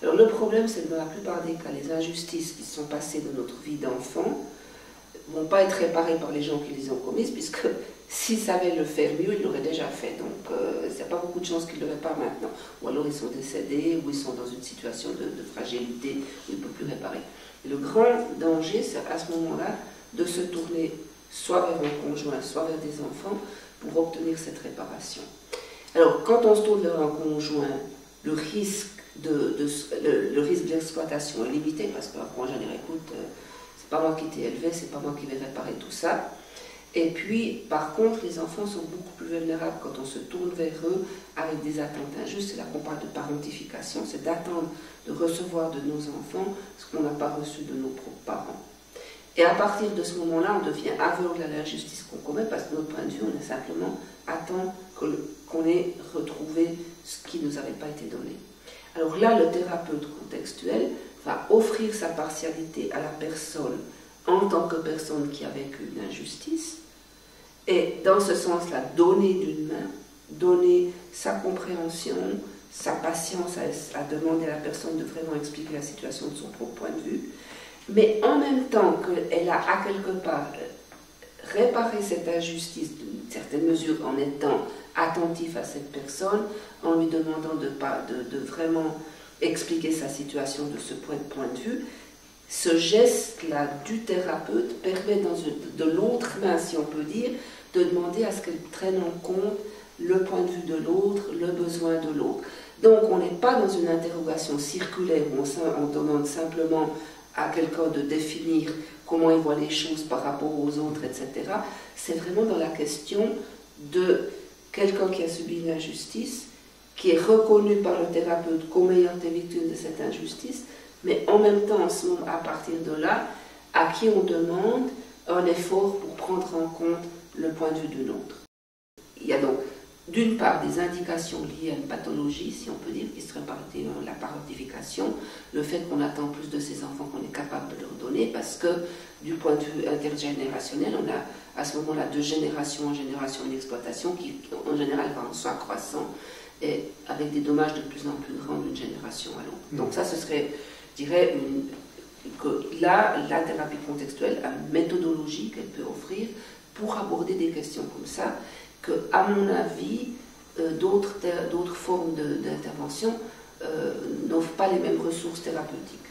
Alors le problème, c'est que dans la plupart des cas, les injustices qui sont passées dans notre vie d'enfant ne vont pas être réparées par les gens qui les ont commises, puisque s'ils savaient le faire mieux, ils l'auraient déjà fait. Donc il n'y a pas beaucoup de chances qu'ils ne le réparent maintenant. Ou alors ils sont décédés, ou ils sont dans une situation de fragilité où ils ne peuvent plus réparer. Et le grand danger, c'est à ce moment-là de se tourner soit vers un conjoint, soit vers des enfants, pour obtenir cette réparation. Alors, quand on se tourne vers un conjoint, le risque d'exploitation est limité, parce qu'un conjoint dirait, écoute, c'est pas moi qui t'ai élevé, c'est pas moi qui vais réparer tout ça. Et puis, par contre, les enfants sont beaucoup plus vulnérables quand on se tourne vers eux avec des attentes injustes. C'est là qu'on parle de parentification, c'est d'attendre de recevoir de nos enfants ce qu'on n'a pas reçu de nos propres parents. Et à partir de ce moment-là, on devient aveugle à l'injustice qu'on commet, parce que de notre point de vue, on est simplement attend qu'on ait retrouvé ce qui ne nous avait pas été donné. Alors là, le thérapeute contextuel va offrir sa partialité à la personne en tant que personne qui a vécu une injustice, et dans ce sens-là, donner d'une main, donner sa compréhension, sa patience à demander à la personne de vraiment expliquer la situation de son propre point de vue, mais en même temps qu'elle a à quelque part réparé cette injustice d'une certaine mesure en étant attentif à cette personne, en lui demandant de vraiment expliquer sa situation de ce point de vue. Ce geste-là du thérapeute permet de l'autre main, si on peut dire, de demander à ce qu'elle prenne en compte le point de vue de l'autre, le besoin de l'autre. Donc on n'est pas dans une interrogation circulaire où on demande simplement à quelqu'un de définir comment il voit les choses par rapport aux autres, etc. C'est vraiment dans la question de quelqu'un qui a subi une injustice, qui est reconnu par le thérapeute comme ayant été victime de cette injustice, mais en même temps, en ce moment, à partir de là, à qui on demande un effort pour prendre en compte le point de vue de l'autre. Il y a donc, d'une part, des indications liées à une pathologie, si on peut dire, qui serait la parentification, le fait qu'on attend plus de ses enfants qu'on est capable de leur donner, parce que, du point de vue intergénérationnel, on a à ce moment-là de génération en génération une exploitation qui, en général, va en soi croissant, et avec des dommages de plus en plus grands d'une génération à l'autre. Donc ça, ce serait, je dirais, que là, la thérapie contextuelle a une méthodologie qu'elle peut offrir pour aborder des questions comme ça, que, à mon avis, d'autres formes d'intervention n'offrent pas les mêmes ressources thérapeutiques.